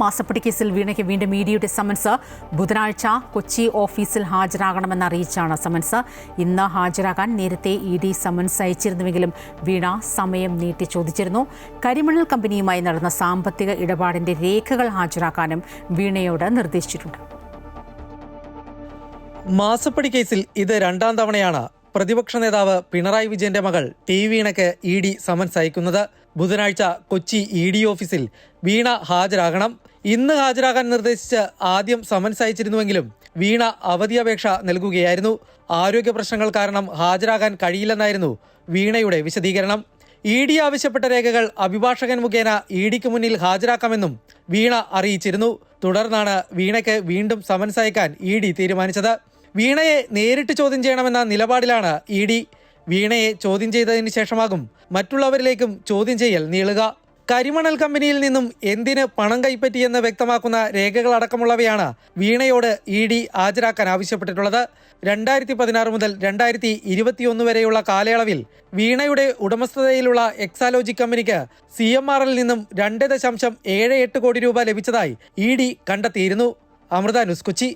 മാസപ്പടി കേസിൽ വീണയ്ക്ക് വീണ്ടും ഇഡിയുടെ സമൻസ്. ബുധനാഴ്ച കൊച്ചി ഓഫീസിൽ ഹാജരാകണമെന്ന് അറിയിച്ചാണ് സമൻസ്. ഇന്ന് ഹാജരാകാൻ നേരത്തെ ഇഡി സമൻസ് അയച്ചിരുന്നുവെങ്കിലും വീണ സമയം നീട്ടി ചോദിച്ചിരുന്നു. കരിമണൽ കമ്പനിയുമായി നടന്ന സാമ്പത്തിക ഇടപാടിന്റെ രേഖകൾ ഹാജരാക്കാനും വീണയോട് നിർദ്ദേശിച്ചിട്ടുണ്ട്. മാസപ്പടി കേസിൽ ഇത് രണ്ടാം തവണയാണ് പ്രതിപക്ഷ നേതാവ് പിണറായി വിജയന്റെ മകൾ ടി വീണയ്ക്ക് ഇഡി സമൻസ് അയക്കുന്നത്. ബുധനാഴ്ച കൊച്ചി ഇഡി ഓഫീസിൽ വീണ ഹാജരാകണം. ഇന്ന് ഹാജരാകാൻ നിർദ്ദേശിച്ച് ആദ്യം സമൻസ് അയച്ചിരുന്നുവെങ്കിലും വീണ അവധി അപേക്ഷ നൽകുകയായിരുന്നു. ആരോഗ്യ പ്രശ്നങ്ങൾ കാരണം ഹാജരാകാൻ കഴിയില്ലെന്നായിരുന്നു വീണയുടെ വിശദീകരണം. ഇഡി ആവശ്യപ്പെട്ട രേഖകൾ അഭിഭാഷകൻ മുഖേന ഇഡിക്ക് മുന്നിൽ ഹാജരാക്കാമെന്നും വീണ അറിയിച്ചിരുന്നു. തുടർന്നാണ് വീണയ്ക്ക് വീണ്ടും സമൻസ് അയക്കാൻ ഇഡി തീരുമാനിച്ചത്. വീണയെ നേരിട്ട് ചോദ്യം ചെയ്യണമെന്ന നിലപാടിലാണ് ഇഡി. വീണയെ ചോദ്യം ചെയ്തതിന് ശേഷമാകും മറ്റുള്ളവരിലേക്കും ചോദ്യം ചെയ്യൽ നീളുക. കരിമണൽ കമ്പനിയിൽ നിന്നും എന്തിന് പണം കൈപ്പറ്റിയെന്ന് വ്യക്തമാക്കുന്ന രേഖകളടക്കമുള്ളവയാണ് വീണയോട് ഇഡി ഹാജരാക്കാൻ ആവശ്യപ്പെട്ടിട്ടുള്ളത്. 2016 മുതൽ 2021 വരെയുള്ള കാലയളവിൽ വീണയുടെ ഉടമസ്ഥതയിലുള്ള എക്സാലോജിക് കമ്പനിക്ക് CMRL നിന്നും 2.78 കോടി രൂപ ലഭിച്ചതായി ഇഡി കണ്ടെത്തിയിരുന്നു. അമൃത ന്യൂസ്, കൊച്ചി.